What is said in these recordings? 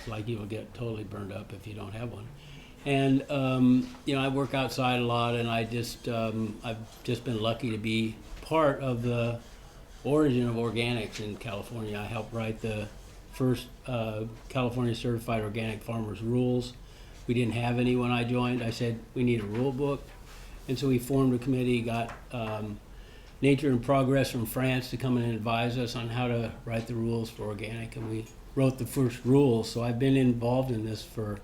like you'll get totally burned up if you don't have one. And I work outside a lot, and I've just been lucky to be part of the origin of organics in California. I helped write the first California Certified Organic Farmers Rules. We didn't have any when I joined. I said we need a rule book, and so we formed a committee, got Nature and Progress from France to come in and advise us on how to write the rules for organic, and we wrote the first rules. So I've been involved in this for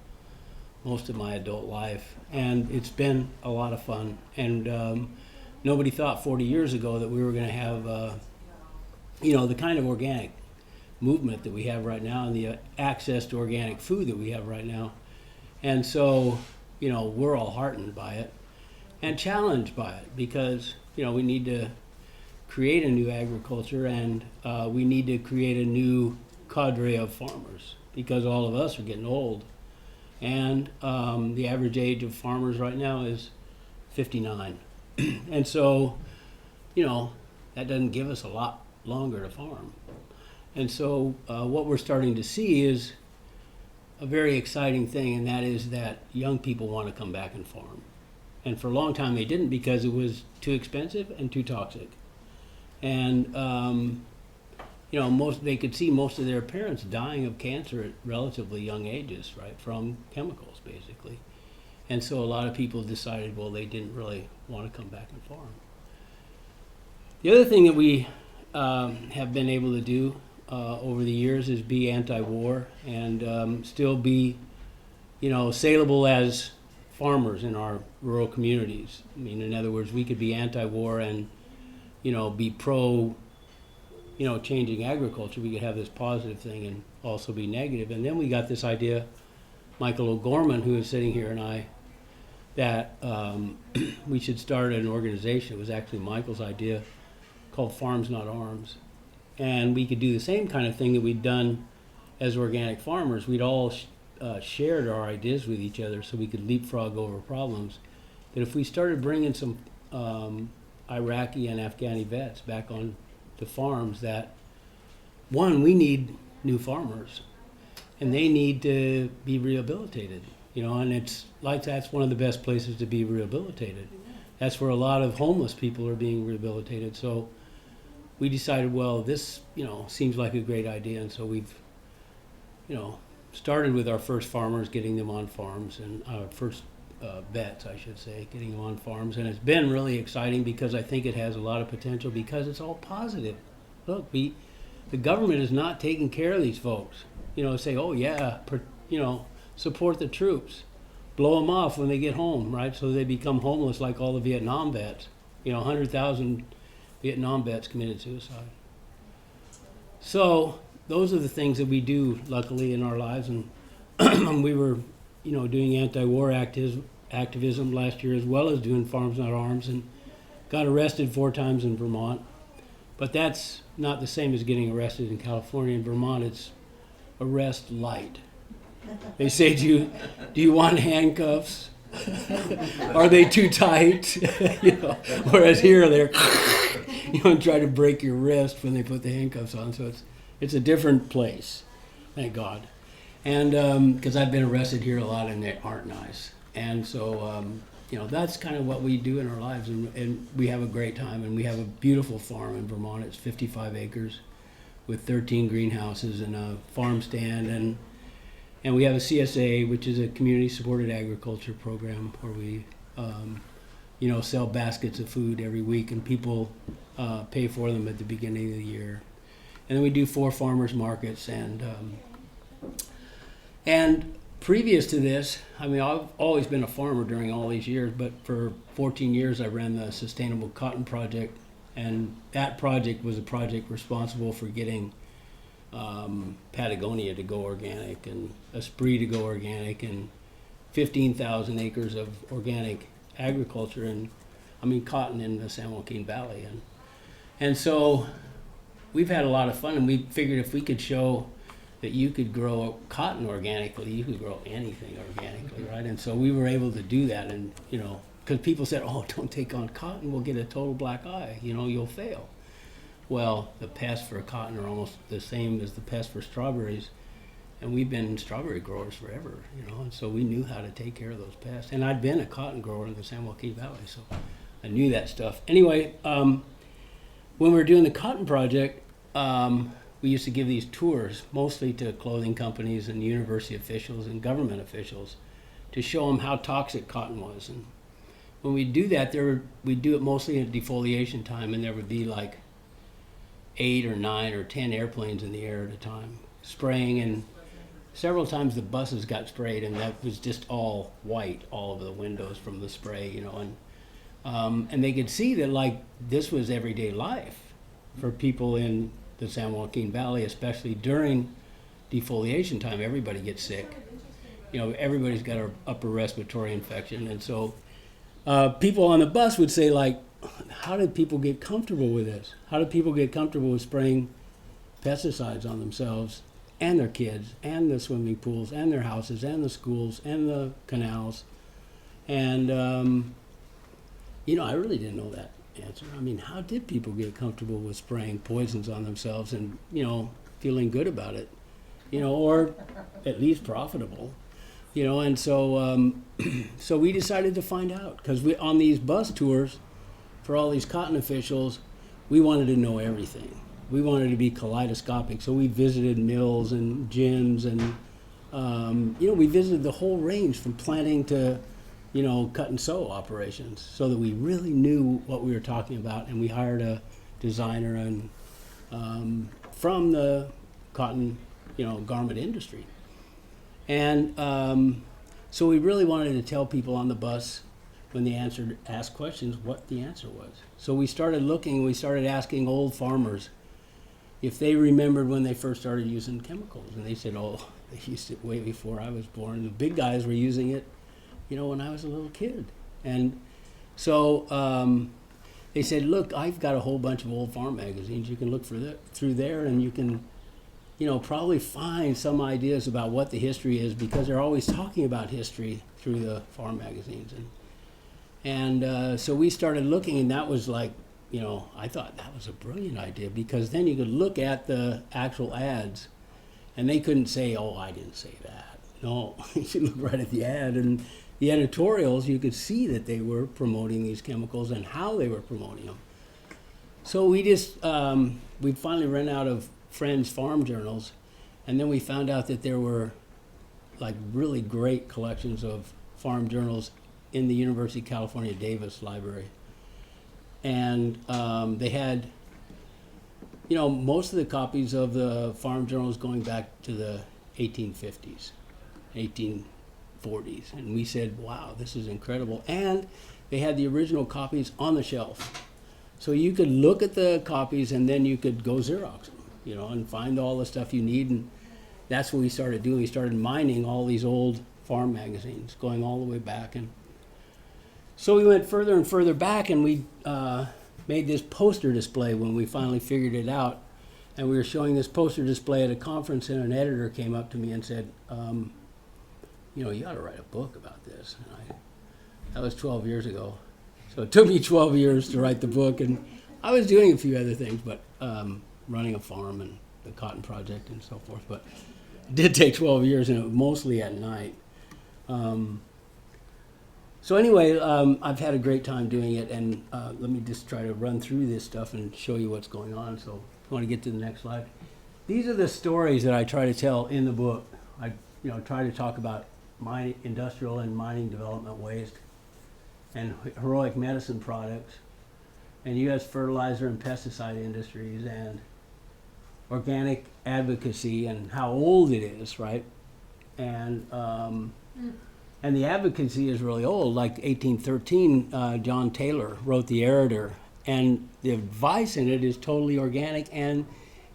most of my adult life, and it's been a lot of fun. And nobody thought 40 years ago that we were going to have the kind of organic movement that we have right now, and the access to organic food that we have right now. And so we're all heartened by it and challenged by it, because we need to create a new agriculture, and we need to create a new cadre of farmers, because all of us are getting old. And the average age of farmers right now is 59. And so, that doesn't give us a lot longer to farm. And so what we're starting to see is a very exciting thing, and that is that young people want to come back and farm. And for a long time they didn't, because it was too expensive and too toxic. And they could see most of their parents dying of cancer at relatively young ages, right, from chemicals, basically. And so a lot of people decided, well, they didn't really want to come back and farm. The other thing that we have been able to do over the years is be anti-war, and still be, saleable as farmers in our rural communities. I mean, in other words, we could be anti-war and, be pro, changing agriculture. We could have this positive thing and also be negative. And then we got this idea, Michael O'Gorman, who is sitting here, and I, that we should start an organization. It was actually Michael's idea, called Farms Not Arms. And we could do the same kind of thing that we'd done as organic farmers. We'd all shared our ideas with each other so we could leapfrog over problems. That if we started bringing some Iraqi and Afghani vets back on the farms, that one, we need new farmers, and they need to be rehabilitated, and it's like that's one of the best places to be rehabilitated. That's where a lot of homeless people are being rehabilitated. So we decided, well, this, seems like a great idea, and so we've, started with our first farmers, getting them on farms, and our first vets, I should say, getting them on farms. And it's been really exciting, because I think it has a lot of potential, because it's all positive. Look, the government is not taking care of these folks. Say, oh yeah, support the troops, blow them off when they get home, right? So they become homeless like all the Vietnam vets. 100,000 Vietnam vets committed suicide. So those are the things that we do, luckily, in our lives. And we were, doing anti-war activism last year, as well as doing Farms Not Arms, and got arrested 4 times in Vermont. But that's not the same as getting arrested in California. In Vermont, it's arrest light. They say, do you want handcuffs? Are they too tight? Whereas here they're try to break your wrist when they put the handcuffs on. So it's a different place, thank God. And because I've been arrested here a lot, and they aren't nice. And so that's kind of what we do in our lives, and we have a great time. And we have a beautiful farm in Vermont. It's 55 acres with 13 greenhouses and a farm stand, and we have a CSA, which is a community-supported agriculture program, where we, sell baskets of food every week, and people pay for them at the beginning of the year. And then we do 4 farmers markets, and previous to this, I've always been a farmer during all these years, but for 14 years I ran the Sustainable Cotton Project, and that project was a project responsible for getting Patagonia to go organic, and Esprit to go organic, and 15,000 acres of organic agriculture, and cotton in the San Joaquin Valley. And so we've had a lot of fun, and we figured if we could show that you could grow cotton organically, you could grow anything organically, right? And so we were able to do that, and because people said, oh, don't take on cotton, we'll get a total black eye, you'll fail. Well, the pests for cotton are almost the same as the pests for strawberries, And we've been strawberry growers forever, and so we knew how to take care of those pests. And I'd been a cotton grower in the San Joaquin Valley, so I knew that stuff. Anyway, when we were doing the cotton project, we used to give these tours, mostly to clothing companies and university officials and government officials, to show them how toxic cotton was. And when we do that, we'd do it mostly at defoliation time, and there would be like 8 or 9 or 10 airplanes in the air at a time, spraying, and several times the buses got sprayed, and that was just all white all over the windows from the spray, and they could see that like this was everyday life for people in the San Joaquin Valley, especially during defoliation time. Everybody gets sick. Everybody's got an upper respiratory infection, and so people on the bus would say, like, how did people get comfortable with this? How did people get comfortable with spraying pesticides on themselves and their kids and the swimming pools and their houses and the schools and the canals? And, I really didn't know that answer. I mean, how did people get comfortable with spraying poisons on themselves and, feeling good about it, or at least profitable? And so so we decided to find out, because on these bus tours for all these cotton officials, we wanted to know everything. We wanted to be kaleidoscopic, so we visited mills and gyms, and we visited the whole range from planting to cut and sew operations, so that we really knew what we were talking about. And we hired a designer and from the cotton garment industry. And so we really wanted to tell people on the bus, when they asked questions, what the answer was. So we started looking, we started asking old farmers if they remembered when they first started using chemicals. And they said, oh, they used it way before I was born. The big guys were using it, when I was a little kid. And so they said, look, I've got a whole bunch of old farm magazines. You can look through there, and you can probably find some ideas about what the history is, because they're always talking about history through the farm magazines. And so we started looking, and that was like, I thought that was a brilliant idea, because then you could look at the actual ads, and they couldn't say, oh, I didn't say that. No, you should look right at the ad, and the editorials, you could see that they were promoting these chemicals and how they were promoting them. So we just, we finally ran out of Friends farm journals, and then we found out that there were like really great collections of farm journals in the University of California Davis library. And they had most of the copies of the farm journals going back to the 1850s, 1840s, and we said, wow, this is incredible. And they had the original copies on the shelf, so you could look at the copies, and then you could go Xerox them, and find all the stuff you need. And that's what we started doing. We started mining all these old farm magazines, going all the way back. And so we went further and further back, and we made this poster display when we finally figured it out. And we were showing this poster display at a conference, and an editor came up to me and said, you ought to write a book about this. And that was 12 years ago. So it took me 12 years to write the book, and I was doing a few other things, but running a farm and the cotton project and so forth. But it did take 12 years, and it was mostly at night. So anyway, I've had a great time doing it, and let me just try to run through this stuff and show you what's going on. So if you want to get to the next slide. These are the stories that I try to tell in the book. I try to talk about industrial and mining development waste, and heroic medicine products, and U.S. fertilizer and pesticide industries, and organic advocacy, and how old it is, right? And the advocacy is really old, like 1813, John Taylor wrote the Erator, and the advice in it is totally organic, and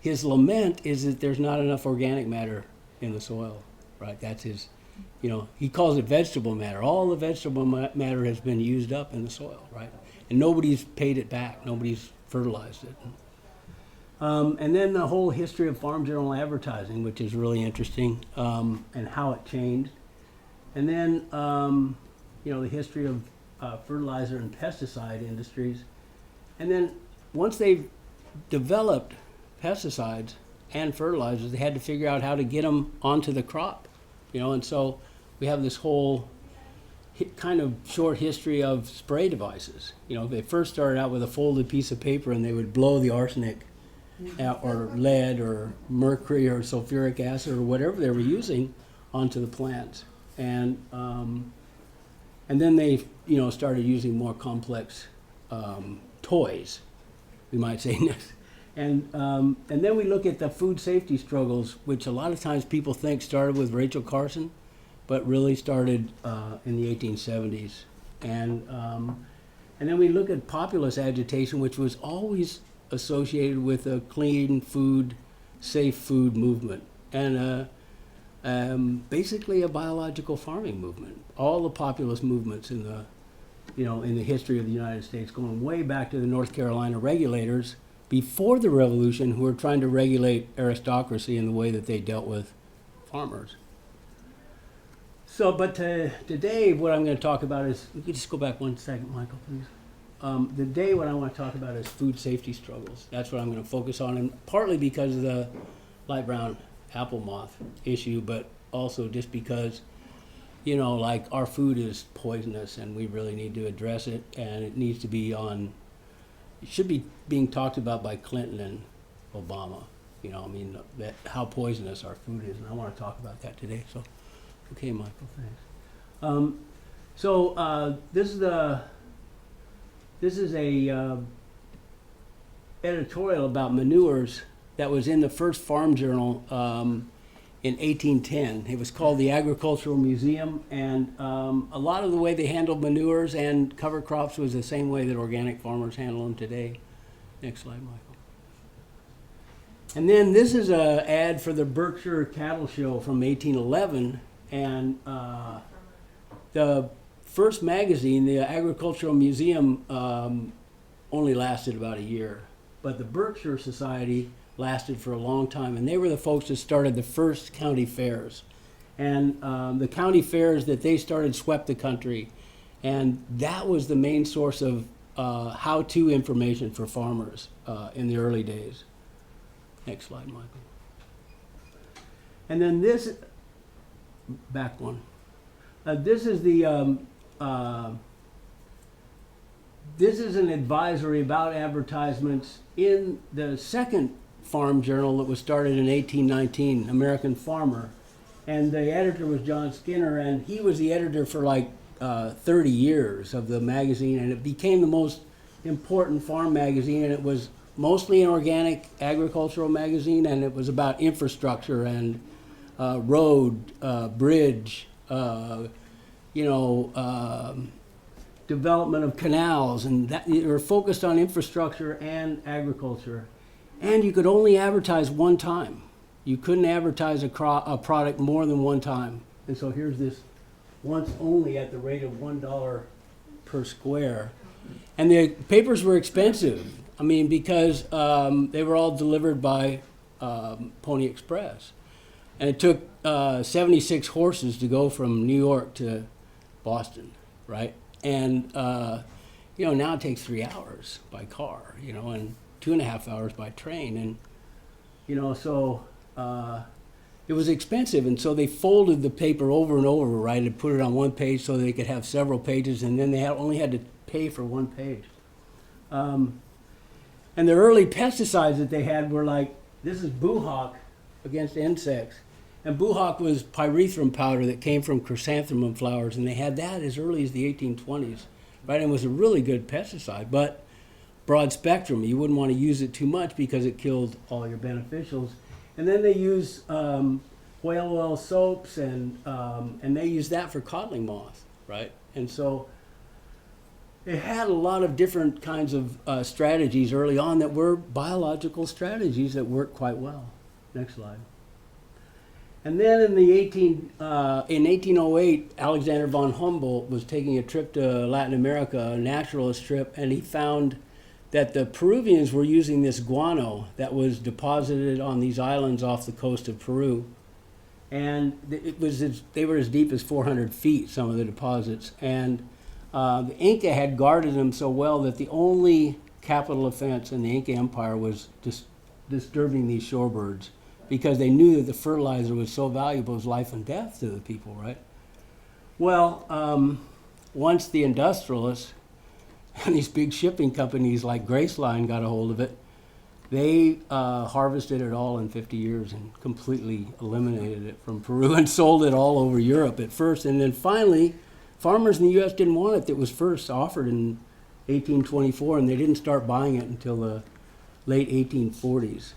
his lament is that there's not enough organic matter in the soil, right? That's his, he calls it vegetable matter. All the vegetable matter has been used up in the soil, right? And nobody's paid it back. Nobody's fertilized it. And then the whole history of farm journal advertising, which is really interesting, and how it changed. And then, the history of fertilizer and pesticide industries. And then once they've developed pesticides, and fertilizers. They had to figure out how to get them onto the crop, and so we have this whole kind of short history of spray devices. They first started out with a folded piece of paper, and they would blow the arsenic or lead or mercury or sulfuric acid or whatever they were using onto the plants. And then they started using more complex toys, we might say next. And then we look at the food safety struggles, which a lot of times people think started with Rachel Carson, but really started in the 1870s. And then we look at populist agitation, which was always associated with a clean food, safe food movement, and basically a biological farming movement. All the populist movements in the history of the United States, going way back to the North Carolina regulators before the Revolution, who were trying to regulate aristocracy in the way that they dealt with farmers. So, but today, what I'm going to talk about is, you could just go back one second, Michael, please. Today, what I want to talk about is food safety struggles. That's what I'm going to focus on, and partly because of the light brown apple moth issue, but also just because, like our food is poisonous, and we really need to address it, and it needs to be it should be being talked about by Clinton and Obama. That how poisonous our food is, and I want to talk about that today. So. Okay, Michael, thanks. This is a editorial about manures that was in the first Farm Journal in 1810. It was called the Agricultural Museum, and a lot of the way they handled manures and cover crops was the same way that organic farmers handle them today. Next slide, Michael. And then this is an ad for the Berkshire Cattle Show from 1811. And the first magazine, the Agricultural Museum, only lasted about a year. But the Berkshire Society lasted for a long time. And they were the folks that started the first county fairs. And the county fairs that they started swept the country. And that was the main source of how-to information for farmers in the early days. Next slide, Michael. And then this... Back one. This is an advisory about advertisements in the second Farm Journal that was started in 1819, American Farmer, and the editor was John Skinner, and he was the editor for like 30 years of the magazine, and it became the most important farm magazine, and it was mostly an organic agricultural magazine, and it was about infrastructure and road, bridge, development of canals, and that you were focused on infrastructure and agriculture. And you could only advertise one time. You couldn't advertise a product more than one time. And so here's this once only at the rate of $1 per square. And the papers were expensive. Because they were all delivered by Pony Express. And it took 76 horses to go from New York to Boston, right? And, now it takes 3 hours by car, and 2.5 hours by train. And, so it was expensive. And so they folded the paper over and over, right, and put it on one page so they could have several pages. And then they only had to pay for one page. And the early pesticides that they had were like, this is Buhawk against insects. And Buhawk was pyrethrum powder that came from chrysanthemum flowers, and they had that as early as the 1820s, right? And it was a really good pesticide, but broad spectrum. You wouldn't want to use it too much because it killed all your beneficials. And then they use whale oil soaps, and they use that for codling moth, right? And so they had a lot of different kinds of strategies early on that were biological strategies that worked quite well. Next slide. And then in 1808, Alexander von Humboldt was taking a trip to Latin America, a naturalist trip, and he found that the Peruvians were using this guano that was deposited on these islands off the coast of Peru. And they were as deep as 400 feet, some of the deposits. And the Inca had guarded them so well that the only capital offense in the Inca Empire was just disturbing these shorebirds. because they knew that the fertilizer was so valuable, it was life and death to the people, right? Well, once the industrialists and these big shipping companies like Graceline got a hold of it, they harvested it all in 50 years and completely eliminated it from Peru and sold it all over Europe at first. And then finally, farmers in the U.S. didn't want it. It was first offered in 1824, and they didn't start buying it until the late 1840s.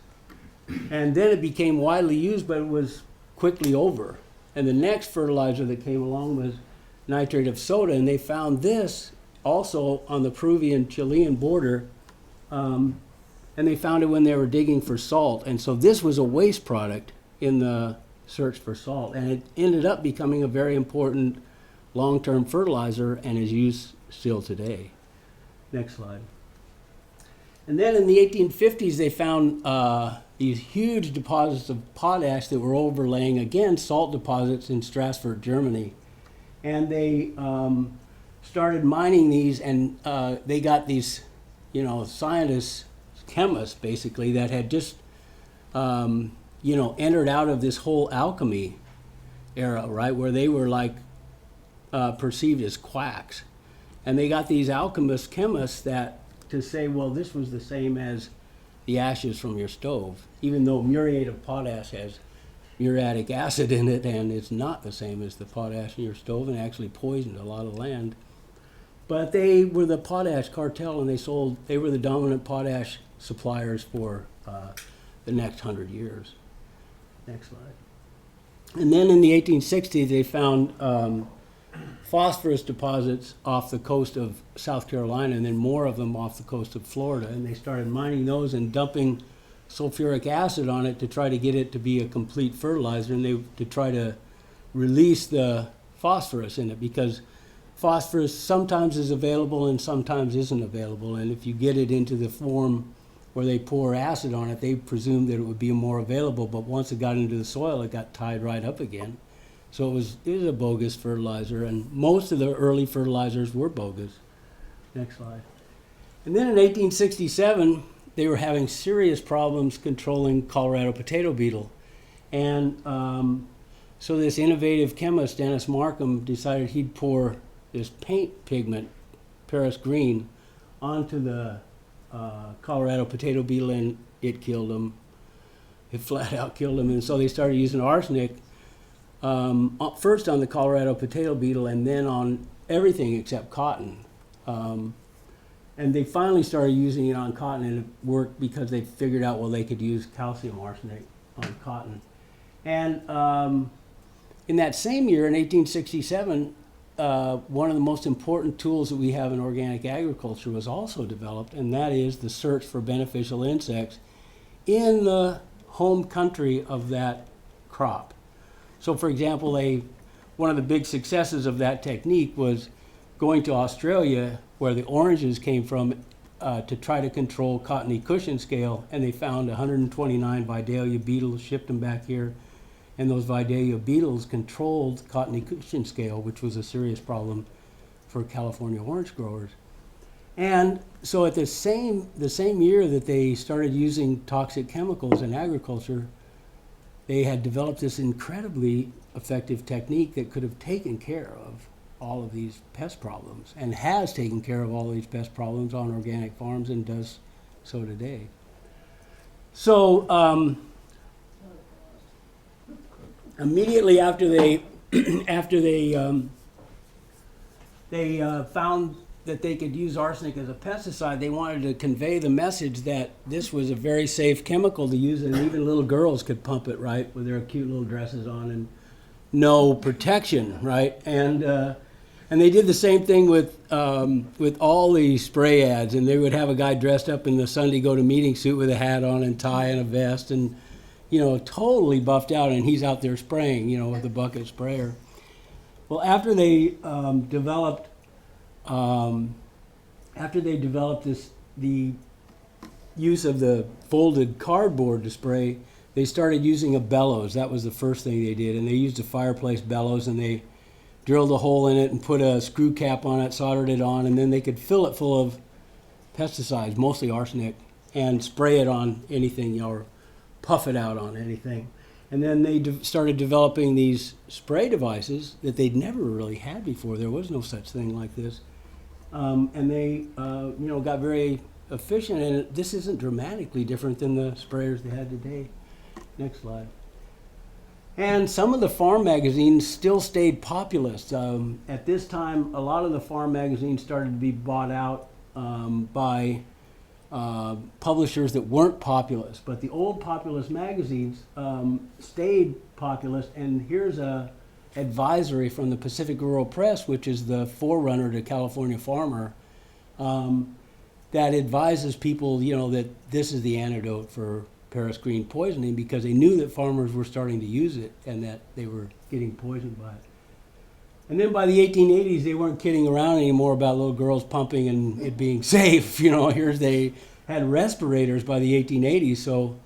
And then it became widely used, but it was quickly over. And the next fertilizer that came along was nitrate of soda, and they found this also on the Peruvian-Chilean border, and they found it when they were digging for salt. And so this was a waste product in the search for salt, and it ended up becoming a very important long-term fertilizer and is used still today. Next slide. And then in the 1850s, they found these huge deposits of potash that were overlaying, again, salt deposits in Strasbourg, Germany. And they started mining these, and they got these, scientists, chemists, basically, that had just, entered out of this whole alchemy era, right, where they were like perceived as quacks. And they got these alchemist chemists to say, well, this was the same as the ashes from your stove, even though muriate of potash has muriatic acid in it, and it's not the same as the potash in your stove, and actually poisoned a lot of land. But they were the potash cartel, and they were the dominant potash suppliers for the next 100 years. Next slide. And then in the 1860s, they found phosphorus deposits off the coast of South Carolina, and then more of them off the coast of Florida. And they started mining those and dumping sulfuric acid on it to try to get it to be a complete fertilizer, and to try to release the phosphorus in it, because phosphorus sometimes is available and sometimes isn't available. And if you get it into the form where they pour acid on it, they presumed that it would be more available, but once it got into the soil, it got tied right up again. So it was a bogus fertilizer, and most of the early fertilizers were bogus. Next slide. And then in 1867, they were having serious problems controlling Colorado potato beetle. And so this innovative chemist, Dennis Markham, decided he'd pour this paint pigment, Paris green, onto the Colorado potato beetle, and it killed them. It flat out killed them. And so they started using arsenic, first on the Colorado potato beetle and then on everything except cotton. And they finally started using it on cotton, and it worked because they figured out, well, they could use calcium arsenic on cotton. And in that same year, in 1867, one of the most important tools that we have in organic agriculture was also developed, and that is the search for beneficial insects in the home country of that crop. So, for example, one of the big successes of that technique was going to Australia, where the oranges came from, to try to control cottony cushion scale, and they found 129 Vidalia beetles, shipped them back here, and those Vidalia beetles controlled cottony cushion scale, which was a serious problem for California orange growers. And so at the same year that they started using toxic chemicals in agriculture, they had developed this incredibly effective technique that could have taken care of all of these pest problems, and has taken care of all these pest problems on organic farms, and does so today. So immediately after they found that they could use arsenic as a pesticide, they wanted to convey the message that this was a very safe chemical to use, and even little girls could pump it, right, with their cute little dresses on and no protection, right? And they did the same thing with all the spray ads, and they would have a guy dressed up in the Sunday go-to-meeting suit with a hat on and tie and a vest, and totally buffed out, and he's out there spraying, with a bucket sprayer. Well, after they developed the use of the folded cardboard to spray, they started using a bellows. That was the first thing they did, and they used a fireplace bellows, and they drilled a hole in it and put a screw cap on it, soldered it on, and then they could fill it full of pesticides, mostly arsenic, and spray it on anything, puff it out on anything. And then they started developing these spray devices that they'd never really had before. There was no such thing like this. And they, got very efficient. And this isn't dramatically different than the sprayers they had today. Next slide. And some of the farm magazines still stayed populist. At this time, a lot of the farm magazines started to be bought out by publishers that weren't populist, but the old populist magazines stayed populist. And here's a advisory from the Pacific Rural Press, which is the forerunner to California Farmer, that advises people, that this is the antidote for Paris green poisoning, because they knew that farmers were starting to use it and that they were getting poisoned by it. And then by the 1880s, they weren't kidding around anymore about little girls pumping and it being safe. They had respirators by the 1880s, so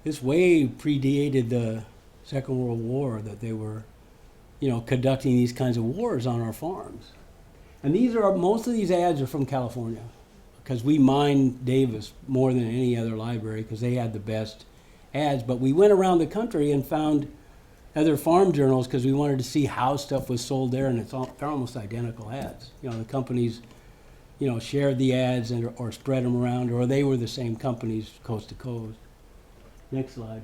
this way predated the Second World War that they were, conducting these kinds of wars on our farms. And most of these ads are from California, because we mined Davis more than any other library because they had the best ads. But we went around the country and found other farm journals because we wanted to see how stuff was sold there, and they're almost identical ads. The companies, shared the ads or spread them around, or they were the same companies coast to coast. Next slide.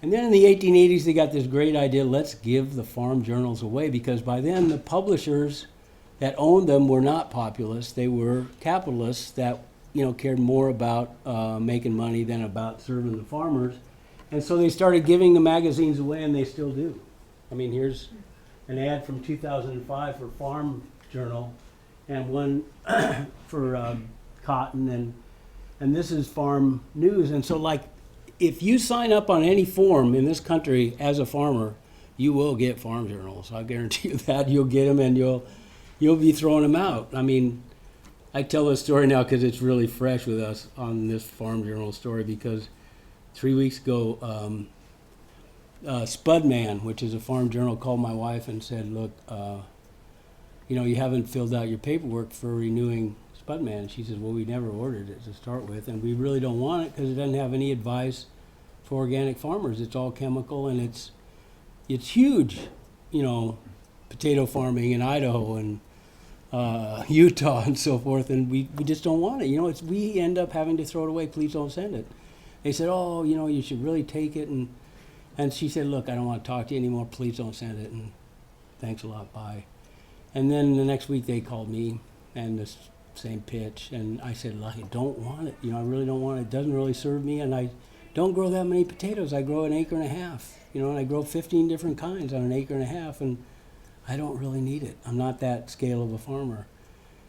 And then in the 1880s, they got this great idea, let's give the farm journals away, because by then the publishers that owned them were not populist. They were capitalists that, cared more about making money than about serving the farmers. And so they started giving the magazines away, and they still do. Here's an ad from 2005 for Farm Journal, and one for Cotton, and this is Farm News. And so, if you sign up on any form in this country as a farmer, you will get farm journals. I guarantee you that. You'll get them, and you'll be throwing them out. I tell this story now because it's really fresh with us on this Farm Journal story, because 3 weeks ago, Spudman, which is a farm journal, called my wife and said, look, you haven't filled out your paperwork for renewing Spudman. And she says, well, we never ordered it to start with, and we really don't want it because it doesn't have any advice for organic farmers. It's all chemical, and it's huge, potato farming in Idaho and Utah and so forth, and we just don't want it. We end up having to throw it away. Please don't send it. They said, oh, you should really take it. And she said, look, I don't want to talk to you anymore. Please don't send it. And thanks a lot. Bye. And then the next week they called me, and the same pitch. And I said, look, I don't want it. I really don't want it. It doesn't really serve me. And I don't grow that many potatoes. I grow an acre and a half, and I grow 15 different kinds on an acre and a half. And I don't really need it. I'm not that scale of a farmer.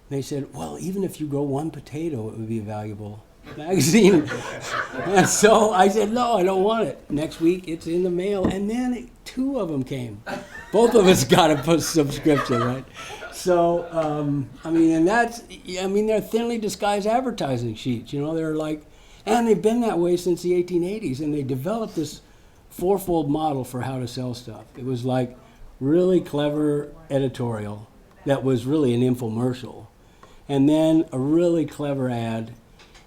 They said, well, even if you grow one potato, it would be a valuable magazine. And so I said, no, I don't want it. Next week, it's in the mail. And then 2 of them came. Both of us got a subscription, right? So, and they're thinly disguised advertising sheets. They're and they've been that way since the 1880s. And they developed this 4-fold model for how to sell stuff. It was really clever editorial that was really an infomercial, and then a really clever ad,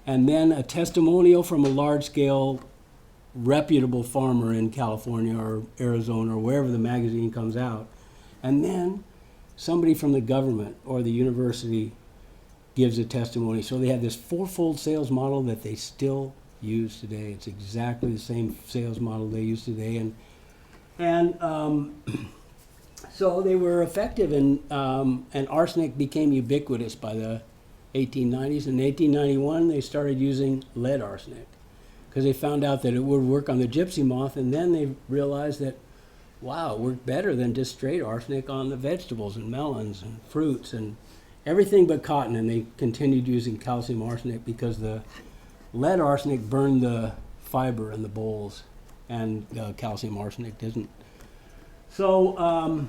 and then a testimonial from a large-scale reputable farmer in California or Arizona or wherever the magazine comes out, and then somebody from the government or the university gives a testimony. So they had this 4-fold sales model that they still use today. It's exactly the same sales model they use today, and so they were effective, and arsenic became ubiquitous by the 1890s. In 1891, they started using lead arsenic because they found out that it would work on the gypsy moth, and then they realized that, wow, it worked better than just straight arsenic on the vegetables and melons and fruits and everything but cotton, and they continued using calcium arsenic because the lead arsenic burned the fiber in the bolls, and calcium arsenic didn't. So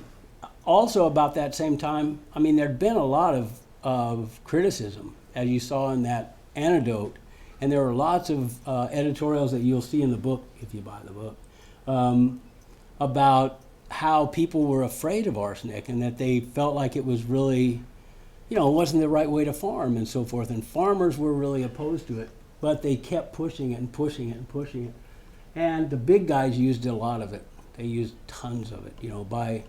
also about that same time, there'd been a lot of criticism, as you saw in that antidote, and there were lots of editorials that you'll see in the book, if you buy the book, about how people were afraid of arsenic and that they felt like it was really, it wasn't the right way to farm and so forth, and farmers were really opposed to it, but they kept pushing it and pushing it and pushing it. And the big guys used a lot of it. They used tons of it. By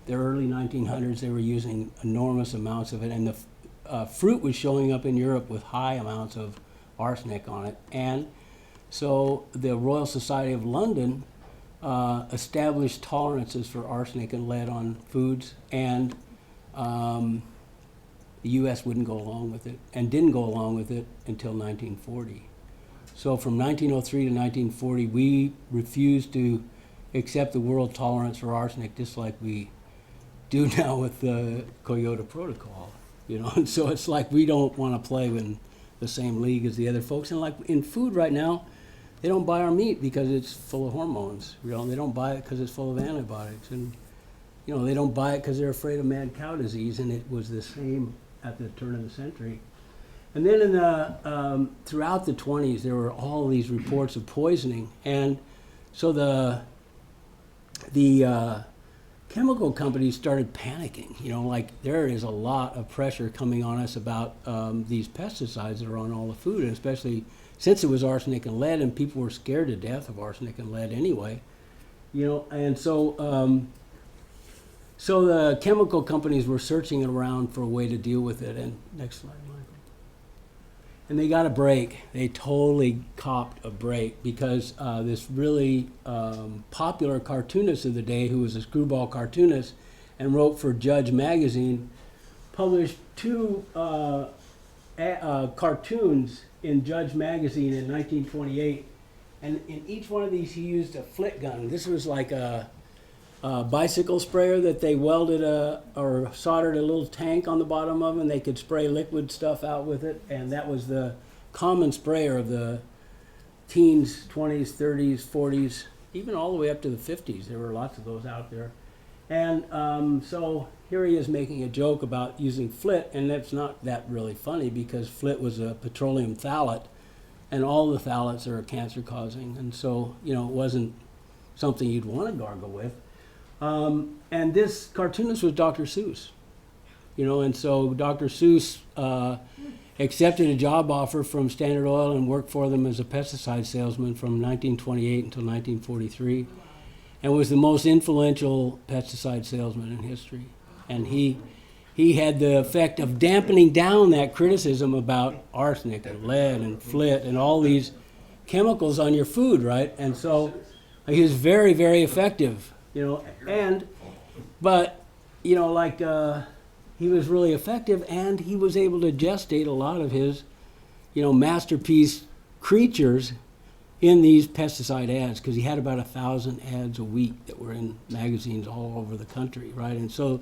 the early 1900s, they were using enormous amounts of it, and the fruit was showing up in Europe with high amounts of arsenic on it. And so the Royal Society of London established tolerances for arsenic and lead on foods, and the U.S. wouldn't go along with it, and didn't go along with it until 1940. So from 1903 to 1940, we refused to accept the world tolerance for arsenic, just like we do now with the Kyoto Protocol. And so it's like we don't want to play in the same league as the other folks. And like in food right now, they don't buy our meat because it's full of hormones. They don't buy it because it's full of antibiotics, and they don't buy it because they're afraid of mad cow disease. And it was the same at the turn of the century. And then in the throughout the 20s, there were all these reports of poisoning, and so the chemical companies started panicking. Like there is a lot of pressure coming on us about these pesticides that are on all the food, and especially since it was arsenic and lead, and people were scared to death of arsenic and lead anyway. And so so the chemical companies were searching around for a way to deal with it. And next slide, Michael. And they got a break. They totally copped a break because this really popular cartoonist of the day, who was a screwball cartoonist and wrote for Judge magazine, published two cartoons in Judge magazine in 1928. And in each one of these, he used a flit gun. This was like a bicycle sprayer that they welded or soldered a little tank on the bottom of, and they could spray liquid stuff out with it. And that was the common sprayer of the teens, 20s, 30s, 40s, even all the way up to the 50s. There were lots of those out there. And so here he is making a joke about using flit, and that's not that really funny because flit was a petroleum phthalate, and all the phthalates are cancer causing. And so, it wasn't something you'd want to gargle with. And this cartoonist was Dr. Seuss, and so Dr. Seuss accepted a job offer from Standard Oil and worked for them as a pesticide salesman from 1928 until 1943, and was the most influential pesticide salesman in history. And he had the effect of dampening down that criticism about arsenic and lead and flit and all these chemicals on your food, right? And so he was very, very effective. But he was really effective, and he was able to gestate a lot of his, masterpiece creatures in these pesticide ads, because he had about 1,000 ads a week that were in magazines all over the country, right? And so,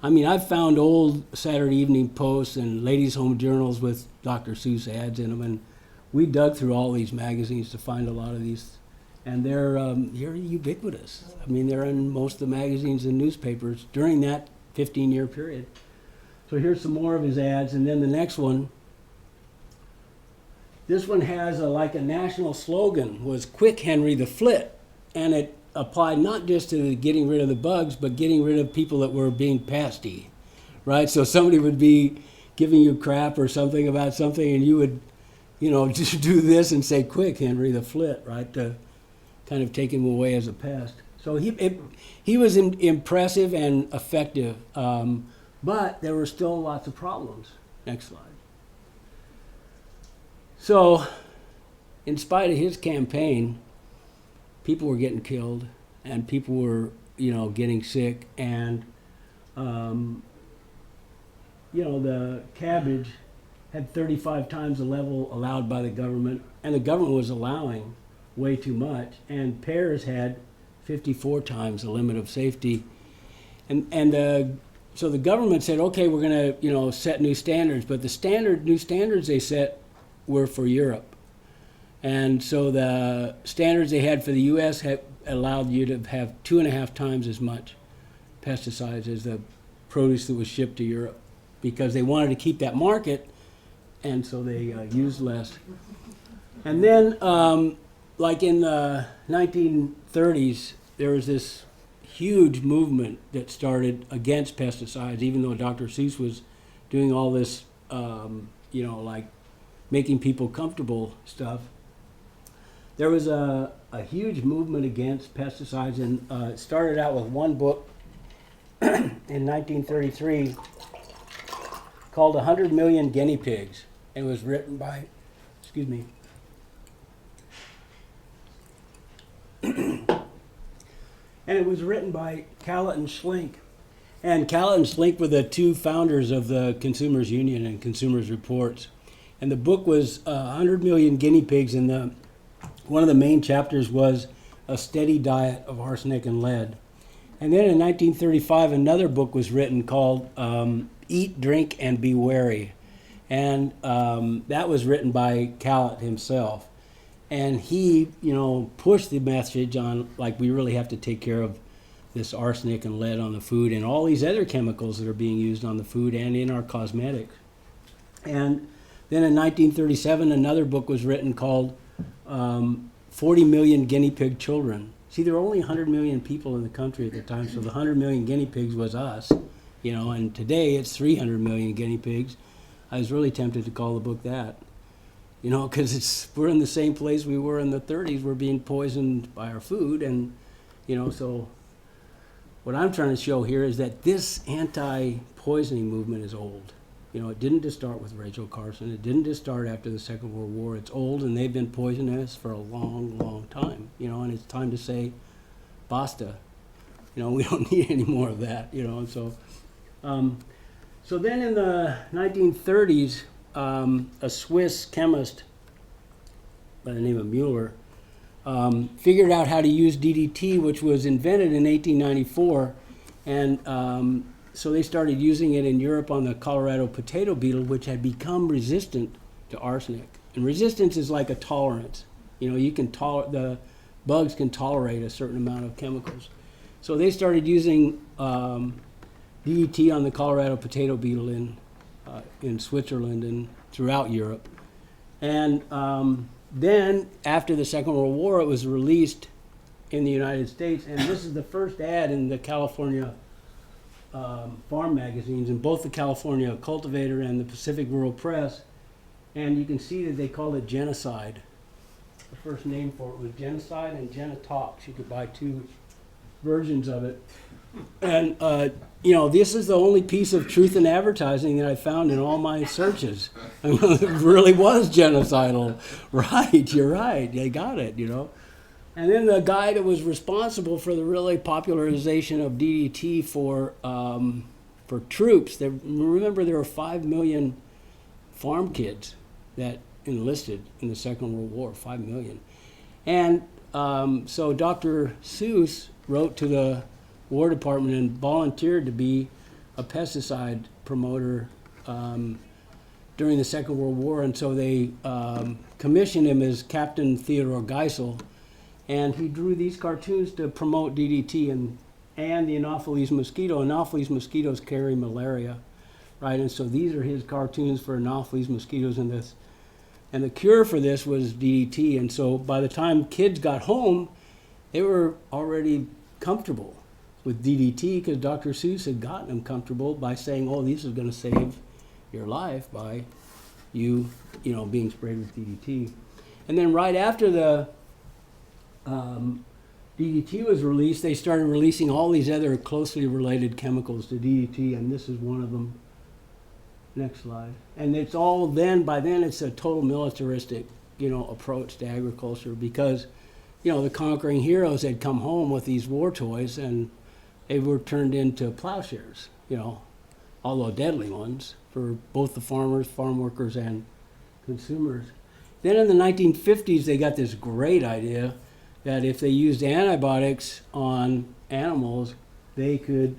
I've found old Saturday Evening Posts and Ladies' Home Journals with Dr. Seuss ads in them, and we dug through all these magazines to find a lot of these. And they're ubiquitous. They're in most of the magazines and newspapers during that 15-year period. So here's some more of his ads, and then the next one. This one has a national slogan, was "Quick Henry the Flit," and it applied not just to getting rid of the bugs, but getting rid of people that were being pesty, right? So somebody would be giving you crap or something about something, and you would, just do this and say, "Quick Henry the Flit," right? To kind of take him away as a pest. So he was impressive and effective, but there were still lots of problems. Next slide. So, in spite of his campaign, people were getting killed, and people were, getting sick, and, the cabbage had 35 times the level allowed by the government, and the government was allowing way too much, and pears had 54 times the limit of safety, and so the government said, okay, we're going to set new standards, but the new standards they set were for Europe, and so the standards they had for the U.S. allowed you to have 2.5 times as much pesticides as the produce that was shipped to Europe, because they wanted to keep that market, and so they used less. And then like in the 1930s, there was this huge movement that started against pesticides, even though Dr. Seuss was doing all this, making people comfortable stuff. there was a huge movement against pesticides, and it started out with one book in 1933 called 100 Million Guinea Pigs. It was written by, excuse me, and it was written by Callett and Schlink. And Callett and Schlink were the two founders of the Consumers Union and Consumers Reports. And the book was 100 Million Guinea Pigs, and one of the main chapters was a steady diet of arsenic and lead. And then in 1935, another book was written called Eat, Drink, and Be Wary. And that was written by Callett himself. And he, pushed the message on, like, we really have to take care of this arsenic and lead on the food and all these other chemicals that are being used on the food and in our cosmetics. And then in 1937, another book was written called 40 Million Guinea Pig Children. See, there were only 100 million people in the country at the time, so the 100 million guinea pigs was us, and today it's 300 million guinea pigs. I was really tempted to call the book that, because we're in the same place we were in the 30s. We're being poisoned by our food, and, so what I'm trying to show here is that this anti-poisoning movement is old. It didn't just start with Rachel Carson. It didn't just start after the Second World War. It's old, and they've been poisoning us for a long, long time. And it's time to say, basta. We don't need any more of that. So then in the 1930s, a Swiss chemist by the name of Mueller figured out how to use DDT, which was invented in 1894, and so they started using it in Europe on the Colorado potato beetle, which had become resistant to arsenic. And resistance is like a tolerance. The bugs can tolerate a certain amount of chemicals. So they started using DDT on the Colorado potato beetle in Switzerland and throughout Europe. And then after the Second World War, it was released in the United States, and this is the first ad in the California farm magazines, in both the California Cultivator and the Pacific Rural Press. And you can see that they called it Genocide. The first name for it was Genocide and Genetox. You could buy two versions of it. And, this is the only piece of truth in advertising that I found in all my searches. It really was genocidal. Right, you're right. They got it, And then the guy that was responsible for the really popularization of DDT for troops, remember there were 5 million farm kids that enlisted in the Second World War, 5 million. And so Dr. Seuss wrote to the War Department and volunteered to be a pesticide promoter during the Second World War. And so they commissioned him as Captain Theodore Geisel. And he drew these cartoons to promote DDT and the Anopheles mosquito. Anopheles mosquitoes carry malaria, right? And so these are his cartoons for Anopheles mosquitoes and this. And the cure for this was DDT. And so by the time kids got home, they were already comfortable with DDT because Dr. Seuss had gotten them comfortable by saying, oh, this is going to save your life by you being sprayed with DDT. And then right after the DDT was released, they started releasing all these other closely related chemicals to DDT, and this is one of them. Next slide. And it's all by then it's a total militaristic, approach to agriculture because, the conquering heroes had come home with these war toys and they were turned into plowshares, although deadly ones for both the farmers, farm workers, and consumers. Then in the 1950s, they got this great idea that if they used antibiotics on animals, they could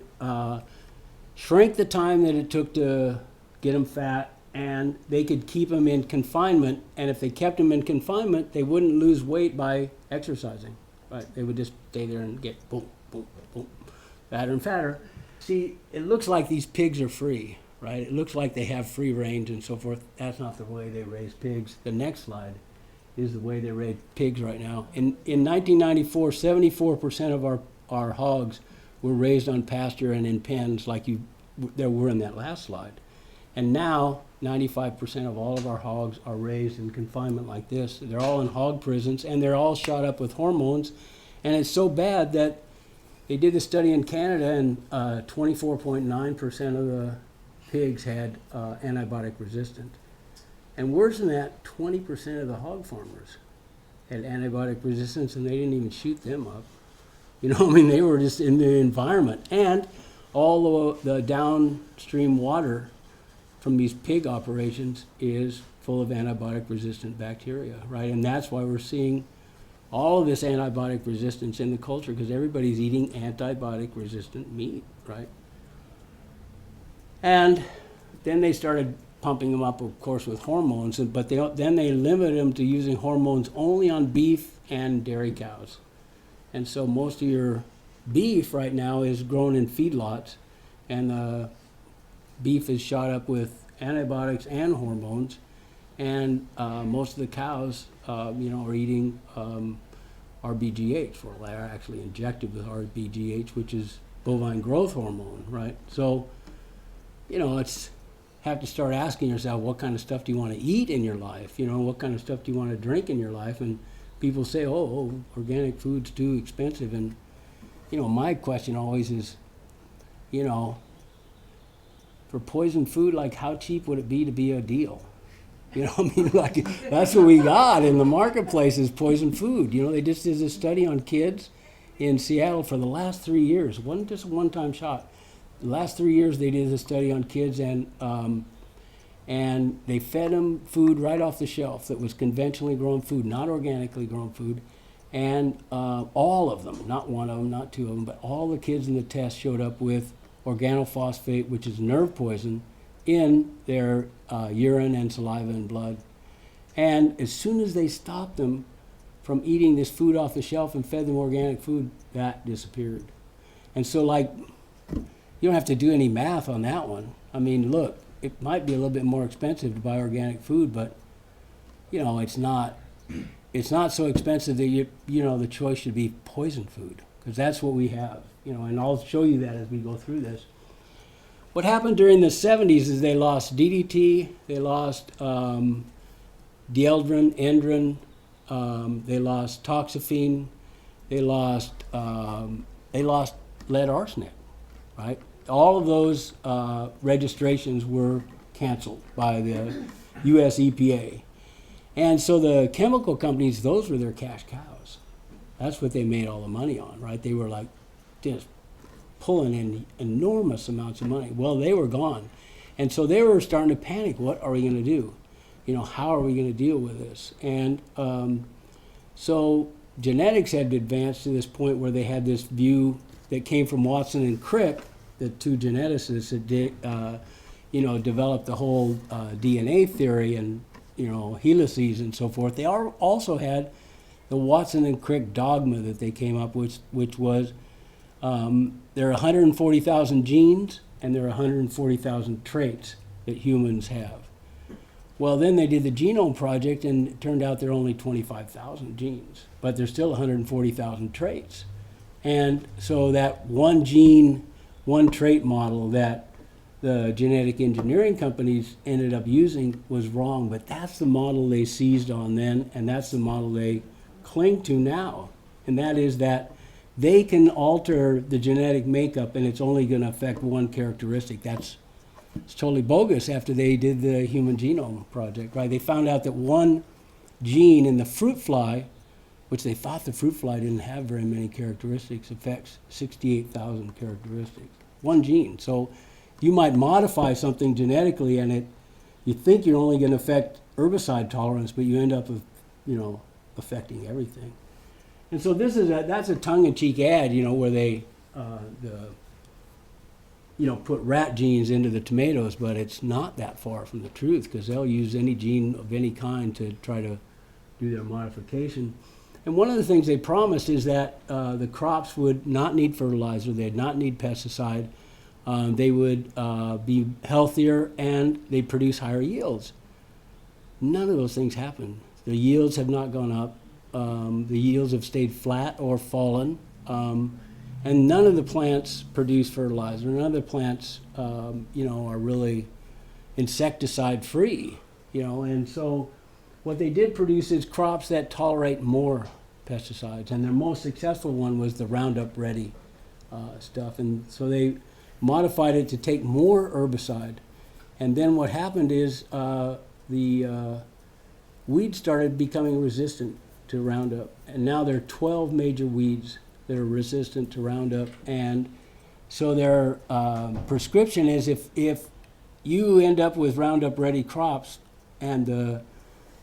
shrink the time that it took to get them fat, and they could keep them in confinement. And if they kept them in confinement, they wouldn't lose weight by exercising. Right? They would just stay there and get boom, boom, boom, fatter and fatter. See, it looks like these pigs are free, right? It looks like they have free range and so forth. That's not the way they raise pigs. The next slide is the way they raise pigs right now. In 1994, 74% of our hogs were raised on pasture and in pens like there were in that last slide. And now 95% of all of our hogs are raised in confinement like this. They're all in hog prisons, and they're all shot up with hormones. And it's so bad that they did a study in Canada, and 24.9% of the pigs had antibiotic resistant. And worse than that, 20% of the hog farmers had antibiotic resistance, and they didn't even shoot them up. You know, I mean, they were just in the environment. And all the downstream water from these pig operations is full of antibiotic resistant bacteria, right? And that's why we're seeing all of this antibiotic resistance in the culture, because everybody's eating antibiotic resistant meat, right? And then they started pumping them up, of course, with hormones, but then they limited them to using hormones only on beef and dairy cows. And so most of your beef right now is grown in feedlots, and beef is shot up with antibiotics and hormones, and most of the cows, are eating RBGH, or they're actually injected with RBGH, which is bovine growth hormone, right? So, it's have to start asking yourself, what kind of stuff do you want to eat in your life? What kind of stuff do you want to drink in your life? And people say, oh, organic food's too expensive. And, my question always is, for poison food, like, how cheap would it be to be a deal? That's what we got in the marketplace is poison food. They just did a study on kids in Seattle for the last 3 years. It wasn't just a one-time shot. The last 3 years they did a study on kids, and they fed them food right off the shelf that was conventionally grown food, not organically grown food. And all of them, not one of them, not two of them, but all the kids in the test showed up with organophosphate, which is nerve poison, in their urine and saliva and blood. And as soon as they stopped them from eating this food off the shelf and fed them organic food, that disappeared. And so, you don't have to do any math on that one. I mean, look, it might be a little bit more expensive to buy organic food, but it's not so expensive that the choice should be poison food, because that's what we have. And I'll show you that as we go through this. What happened during the 70s is they lost DDT, they lost dieldrin, endrin, they lost toxaphene, they lost lead arsenic, right? All of those registrations were canceled by the US EPA. And so the chemical companies, those were their cash cows. That's what they made all the money on, right? They were just pulling in enormous amounts of money. Well, they were gone. And so they were starting to panic. What are we going to do? How are we going to deal with this? And so genetics had advanced to this point where they had this view that came from Watson and Crick, the two geneticists that developed the whole DNA theory and, helices and so forth. They also had the Watson and Crick dogma that they came up with, which was there are 140,000 genes and there are 140,000 traits that humans have. Well, then they did the Genome Project, and it turned out there are only 25,000 genes, but there's still 140,000 traits. And so that one gene, one trait model that the genetic engineering companies ended up using was wrong, but that's the model they seized on then, and that's the model they cling to now. And that is that they can alter the genetic makeup and it's only going to affect one characteristic. It's totally bogus after they did the Human Genome Project, right? They found out that one gene in the fruit fly, which they thought the fruit fly didn't have very many characteristics, affects 68,000 characteristics. One gene. So you might modify something genetically and you think you're only going to affect herbicide tolerance, but you end up with, affecting everything. And so that's a tongue-in-cheek ad, where they put rat genes into the tomatoes, but it's not that far from the truth, because they'll use any gene of any kind to try to do their modification. And one of the things they promised is that the crops would not need fertilizer, they'd not need pesticide, they would be healthier, and they'd produce higher yields. None of those things happened. The yields have not gone up. The yields have stayed flat or fallen. And none of the plants produce fertilizer. None of the plants, are really insecticide free, and so what they did produce is crops that tolerate more pesticides, and their most successful one was the Roundup Ready stuff, and so they modified it to take more herbicide, and then what happened is the weeds started becoming resistant to Roundup, and now there are 12 major weeds that are resistant to Roundup, and so their prescription is if you end up with Roundup Ready crops and the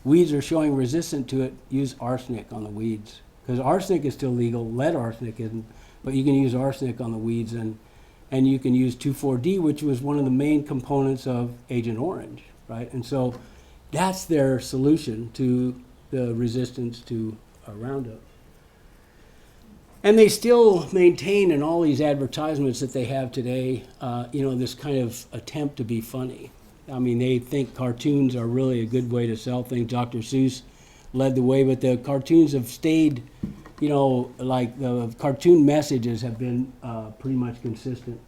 weeds are showing resistant to it, use arsenic on the weeds, because arsenic is still legal, lead arsenic isn't, but you can use arsenic on the weeds, and you can use 2,4-D, which was one of the main components of Agent Orange, right? And so that's their solution to the resistance to Roundup. And they still maintain in all these advertisements that they have today, this kind of attempt to be funny. I mean, they think cartoons are really a good way to sell things. Dr. Seuss led the way, but the cartoons have stayed, like the cartoon messages have been pretty much consistent.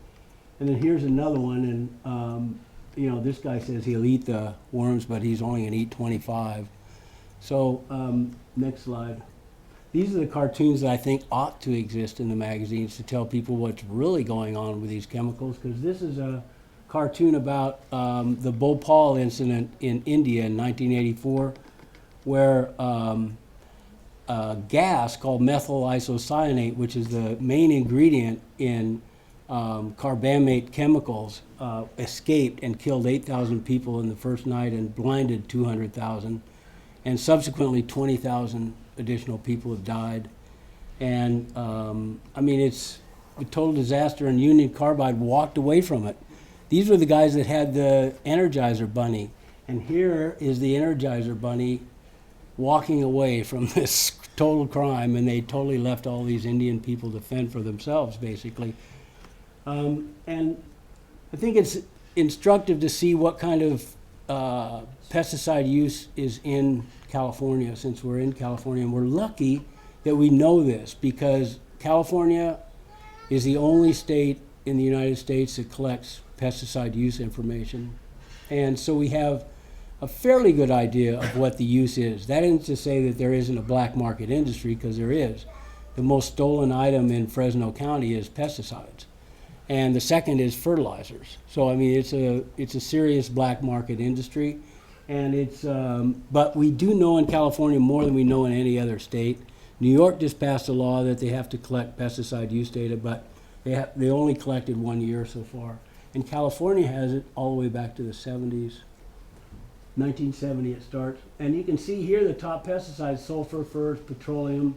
And then here's another one, and this guy says he'll eat the worms, but he's only going to eat 25. So next slide. These are the cartoons that I think ought to exist in the magazines to tell people what's really going on with these chemicals, because this is a cartoon about the Bhopal incident in India in 1984, where gas called methyl isocyanate, which is the main ingredient in carbamate chemicals, escaped and killed 8,000 people in the first night and blinded 200,000, and subsequently 20,000 additional people have died. And it's a total disaster, and Union Carbide walked away from it. These were the guys that had the Energizer Bunny, and here is the Energizer Bunny walking away from this total crime, and they totally left all these Indian people to fend for themselves, basically. And I think it's instructive to see what kind of pesticide use is in California, since we're in California, and we're lucky that we know this, because California is the only state in the United States that collects pesticide use information. And so we have a fairly good idea of what the use is. That isn't to say that there isn't a black market industry, because there is. The most stolen item in Fresno County is pesticides, and the second is fertilizers. So it's a serious black market industry, and but we do know in California more than we know in any other state. New York just passed a law that they have to collect pesticide use data, but they only collected 1 year so far. And California has it all the way back to the 70s. 1970 it starts. And you can see here the top pesticides: sulfur first, petroleum,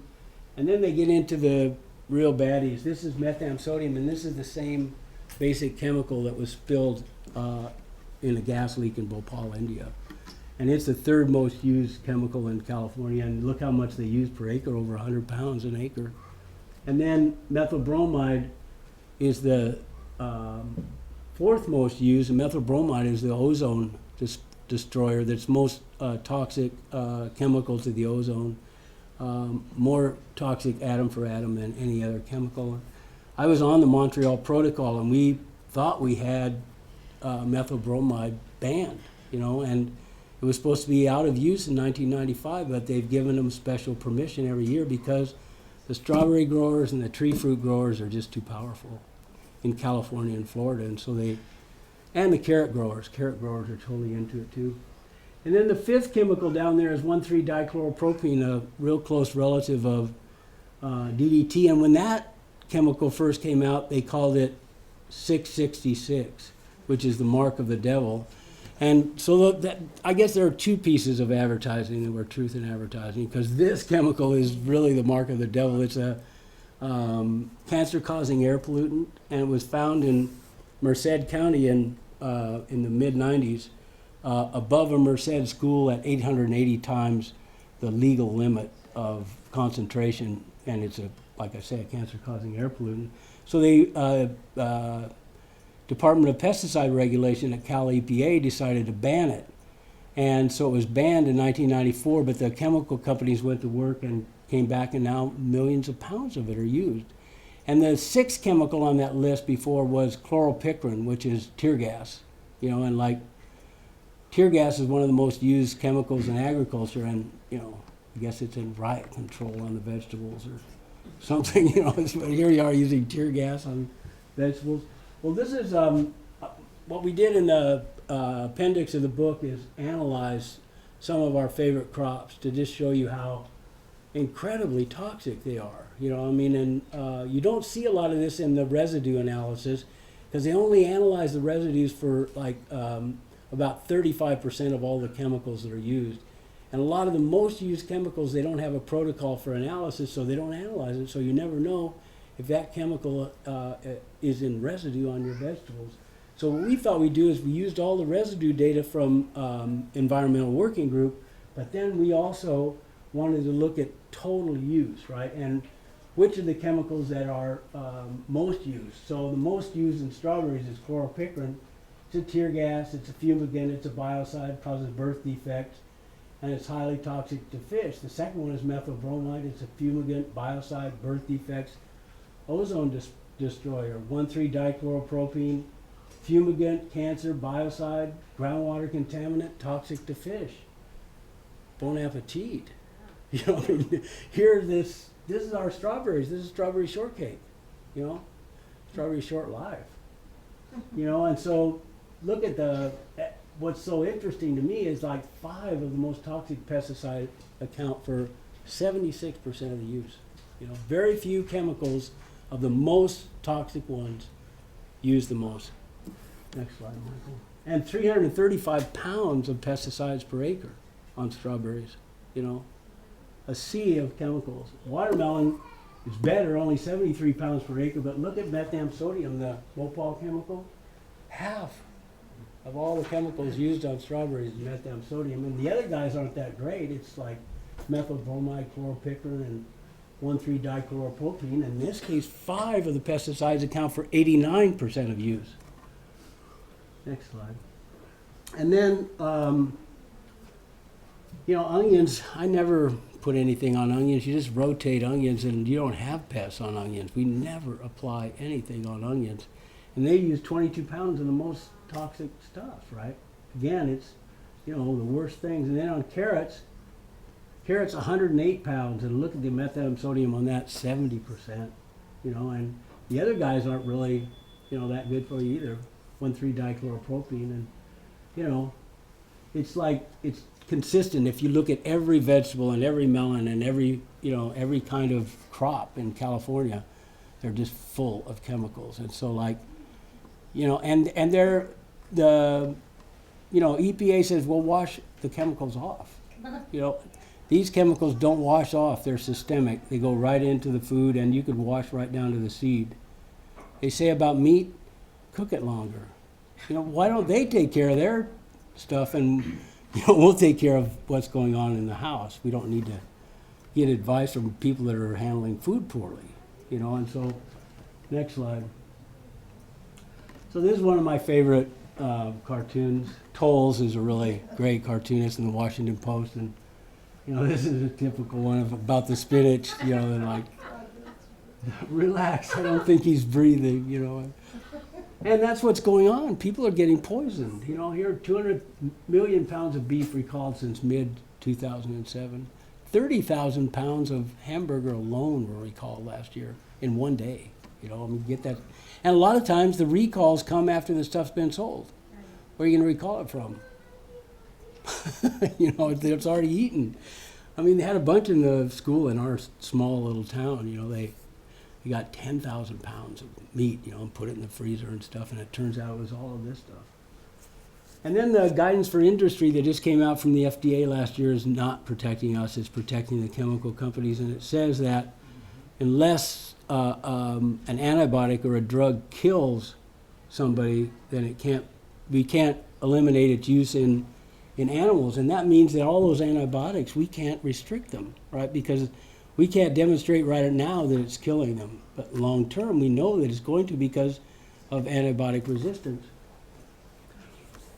and then they get into the real baddies. This is methampsodium, and this is the same basic chemical that was spilled in a gas leak in Bhopal, India. And it's the third most used chemical in California, and look how much they use per acre, over 100 pounds an acre. And then methyl bromide is the fourth most used, and methyl bromide is the ozone destroyer that's most toxic chemical to the ozone, more toxic atom for atom than any other chemical. I was on the Montreal Protocol, and we thought we had methyl bromide banned, and it was supposed to be out of use in 1995, but they've given them special permission every year because the strawberry growers and the tree fruit growers are just too powerful in California and Florida, and so and the carrot growers are totally into it too. And then the fifth chemical down there is 1,3-dichloropropene, a real close relative of DDT, and when that chemical first came out, they called it 666, which is the mark of the devil. And so I guess there are two pieces of advertising that were truth in advertising, because this chemical is really the mark of the devil. It's a cancer-causing air pollutant, and it was found in Merced County in the mid-90s, above a Merced school at 880 times the legal limit of concentration, and it's like I say, a cancer-causing air pollutant. So they Department of Pesticide Regulation at Cal EPA decided to ban it. And so it was banned in 1994, but the chemical companies went to work and came back, and now millions of pounds of it are used. And the sixth chemical on that list before was chloropicrin, which is tear gas, and like tear gas is one of the most used chemicals in agriculture, and I guess it's in riot control on the vegetables or something. But here you are using tear gas on vegetables. Well, this is what we did in the appendix of the book is analyze some of our favorite crops to just show you how incredibly toxic they are. And you don't see a lot of this in the residue analysis because they only analyze the residues for about 35% of all the chemicals that are used. And a lot of the most used chemicals, they don't have a protocol for analysis, so they don't analyze it, so you never know if that chemical is in residue on your vegetables. So what we thought we'd do is we used all the residue data from Environmental Working Group, but then we also wanted to look at total use, right? And which of the chemicals that are most used. So the most used in strawberries is chloropicrin. It's a tear gas, it's a fumigant, it's a biocide, causes birth defects, and it's highly toxic to fish. The second one is methyl bromide. It's a fumigant, biocide, birth defects, ozone destroyer, 1,3-dichloropropene, fumigant, cancer, biocide, groundwater contaminant, toxic to fish. Bon appetit. Here this is our strawberries. This is strawberry shortcake. Strawberry short life. And so look at what's so interesting to me is like 5 of the most toxic pesticides account for 76% of the use. Very few chemicals of the most toxic ones use the most. Next slide, Michael. And 335 pounds of pesticides per acre on strawberries. A sea of chemicals. Watermelon is better, only 73 pounds per acre, but look at methampsodium, the Bhopal chemical. Half of all the chemicals used on strawberries is methampsodium, and the other guys aren't that great. It's like methyl bromide, chloropicrin, and 1,3-dichloropropene. In this case, 5 of the pesticides account for 89% of use. Next slide. And then, onions, I never put anything on onions. You just rotate onions and you don't have pests on onions. We never apply anything on onions. And they use 22 pounds of the most toxic stuff, right? Again, it's, the worst things. And then on carrots 108 pounds, and look at the methampsodium on that, 70%, and the other guys aren't really, that good for you either, 1,3-dichloropropene, and, it's like, it's consistent. If you look at every vegetable and every melon and every kind of crop in California, they're just full of chemicals. And so and they're, EPA says, well, wash the chemicals off. These chemicals don't wash off, they're systemic. They go right into the food and you can wash right down to the seed. They say about meat, cook it longer. Why don't they take care of their stuff and we'll take care of what's going on in the house. We don't need to get advice from people that are handling food poorly, and so, next slide. So this is one of my favorite cartoons. Tolles is a really great cartoonist in the Washington Post, and this is a typical one about the spinach, and like, relax, I don't think he's breathing, And that's what's going on. People are getting poisoned. Here, 200 million pounds of beef recalled since mid-2007. 30,000 pounds of hamburger alone were recalled last year in one day. Get that. And a lot of times the recalls come after the stuff's been sold. Where are you going to recall it from? It's already eaten. They had a bunch in the school in our small little town. They got 10,000 pounds of meat, and put it in the freezer and stuff, and it turns out it was all of this stuff. And then the guidance for industry that just came out from the FDA last year is not protecting us, it's protecting the chemical companies, and it says that unless an antibiotic or a drug kills somebody, then we can't eliminate its use in animals, and that means that all those antibiotics, we can't restrict them, right? Because we can't demonstrate right now that it's killing them, but long term we know that it's going to because of antibiotic resistance.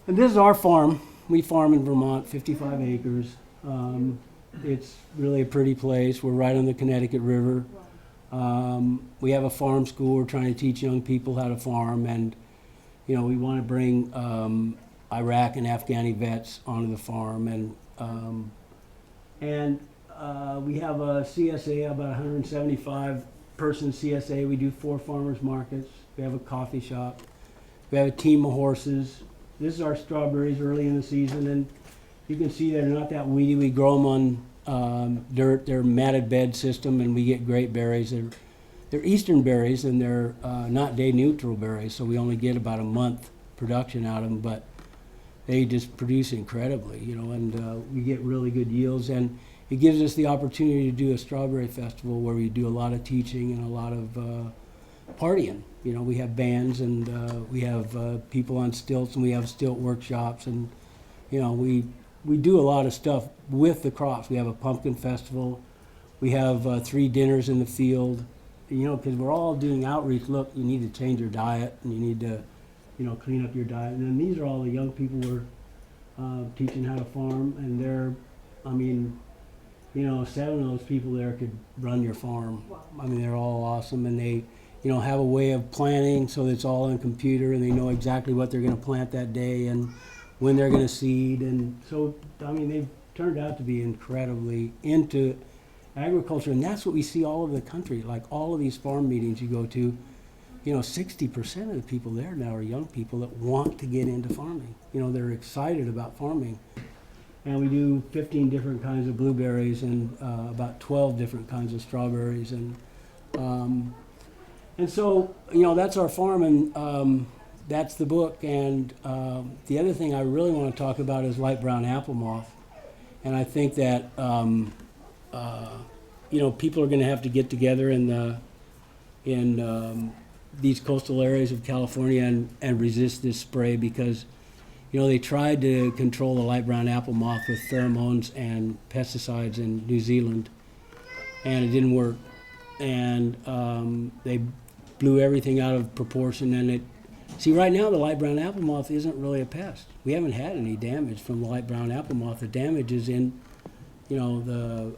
And this is our farm. We farm in Vermont, 55 acres. It's really a pretty place. We're right on the Connecticut River. We have a farm school. We're trying to teach young people how to farm, and we want to bring Iraq and Afghani vets onto the farm, and we have a CSA, about 175 person CSA. We do 4 farmers markets. We have a coffee shop. We have a team of horses. This is our strawberries early in the season, and you can see they're not that weedy. We grow them on dirt. They're matted bed system, and we get great berries. They're eastern berries, and they're not day neutral berries, so we only get about a month production out of them, but they just produce incredibly, and we get really good yields. And it gives us the opportunity to do a strawberry festival where we do a lot of teaching and a lot of partying. We have bands, and we have people on stilts, and we have stilt workshops, and we do a lot of stuff with the crops. We have a pumpkin festival. We have 3 dinners in the field, because we're all doing outreach. Look, you need to change your diet, and you need to, clean up your diet. And then these are all the young people we're teaching how to farm, and they're, 7 of those people there could run your farm. They're all awesome, and they, have a way of planning so that it's all on computer, and they know exactly what they're going to plant that day and when they're going to seed. And so, they've turned out to be incredibly into agriculture, and that's what we see all over the country. Like all of these farm meetings you go to, 60% of the people there now are young people that want to get into farming. They're excited about farming. And we do 15 different kinds of blueberries and about 12 different kinds of strawberries. And so, that's our farm, and that's the book. And the other thing I really want to talk about is light brown apple moth. And I think that, people are going to have to get together in these coastal areas of California and resist this spray, because they tried to control the light brown apple moth with pheromones and pesticides in New Zealand, and it didn't work. And they blew everything out of proportion. And right now the light brown apple moth isn't really a pest. We haven't had any damage from the light brown apple moth. The damage is in, to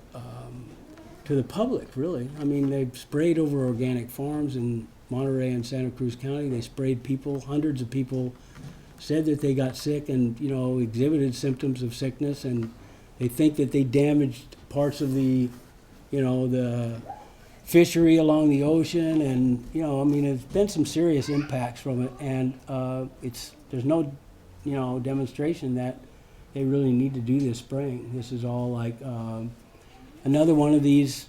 the public, really. They've sprayed over organic farms in Monterey and Santa Cruz County. They sprayed people. Hundreds of people said that they got sick and, exhibited symptoms of sickness, and they think that they damaged parts of the, the fishery along the ocean, and, there's been some serious impacts from it, and there's no, demonstration that they really need to do this spraying. This is all like another one of these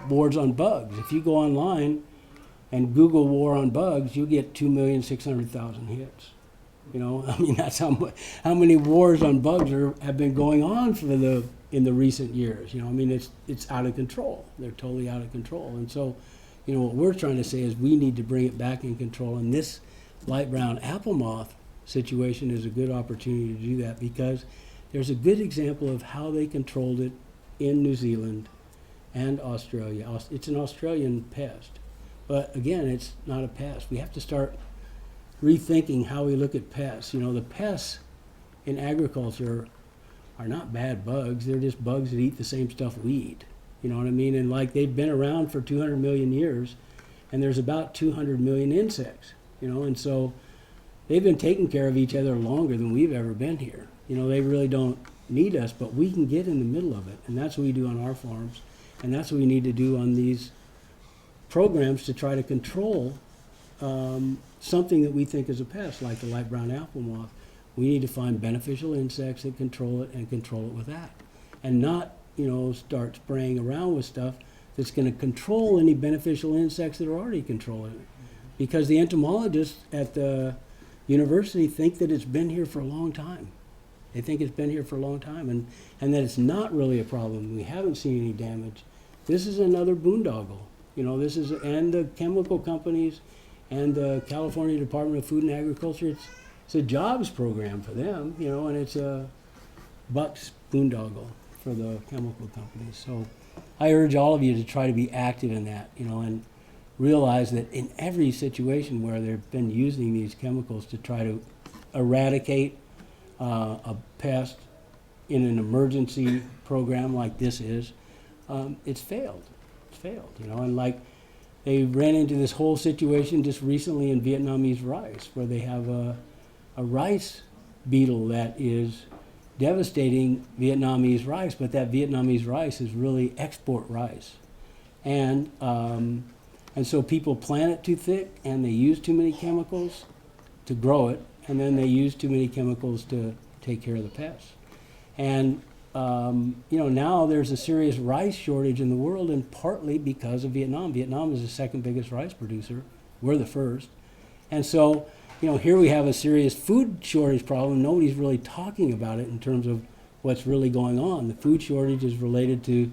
wars on bugs. If you go online and Google war on bugs, you get 2,600,000 hits. That's how many wars on bugs have been going on in the recent years. It's out of control. They're totally out of control. And so, what we're trying to say is we need to bring it back in control. And this light brown apple moth situation is a good opportunity to do that, because there's a good example of how they controlled it in New Zealand and Australia. It's an Australian pest, but again, it's not a pest. We have to start rethinking how we look at pests. The pests in agriculture are not bad bugs. They're just bugs that eat the same stuff we eat. You know what I mean? And they've been around for 200 million years, and there's about 200 million insects, and so they've been taking care of each other longer than we've ever been here. They really don't need us, but we can get in the middle of it, and that's what we do on our farms, and that's what we need to do on these programs to try to control something that we think is a pest, like the light brown apple moth. We need to find beneficial insects that control it, and control it with that, and not start spraying around with stuff that's going to control any beneficial insects that are already controlling it, because the entomologists at the university think that it's been here for a long time. They think it's been here for a long time, and that it's not really a problem. We haven't seen any damage. This is another boondoggle. And the chemical companies and the California Department of Food and Agriculture, it's a jobs program for them, and it's a buck's boondoggle for the chemical companies. So I urge all of you to try to be active in that, and realize that in every situation where they've been using these chemicals to try to eradicate a pest in an emergency program like this is, it's failed. It's failed, and like they ran into this whole situation just recently in Vietnamese rice, where they have a rice beetle that is devastating Vietnamese rice, but that Vietnamese rice is really export rice. And so people plant it too thick, and they use too many chemicals to grow it, and then they use too many chemicals to take care of the pests. And now there's a serious rice shortage in the world, and partly because of Vietnam. Vietnam is the second biggest rice producer. We're the first. And so, here we have a serious food shortage problem. Nobody's really talking about it in terms of what's really going on. The food shortage is related to,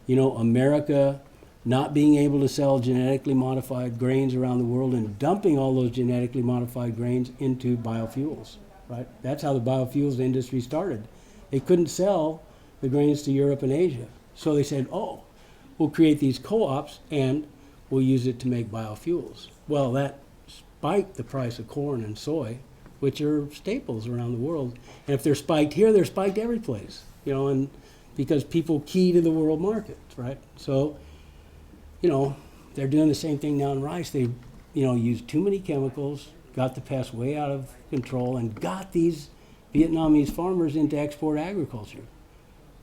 America not being able to sell genetically modified grains around the world and dumping all those genetically modified grains into biofuels, right? That's how the biofuels industry started. They couldn't sell the grains to Europe and Asia. So they said, we'll create these co-ops and we'll use it to make biofuels. Well, that spiked the price of corn and soy, which are staples around the world. And if they're spiked here, they're spiked every place, and because people key to the world markets, right? So, they're doing the same thing now in rice. They, used too many chemicals, got the pests way out of control, and got these Vietnamese farmers into export agriculture.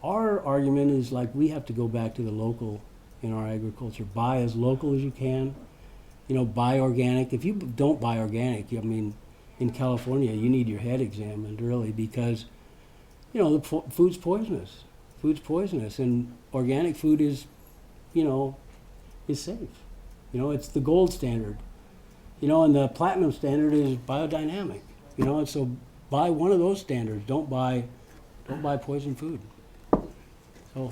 Our argument is we have to go back to the local in our agriculture. Buy as local as you can. Buy organic. If you don't buy organic, in California, you need your head examined really, because, the food's poisonous. Food's poisonous, and organic food is safe. It's the gold standard. And the platinum standard is biodynamic. And so buy one of those standards. Don't buy poison food. So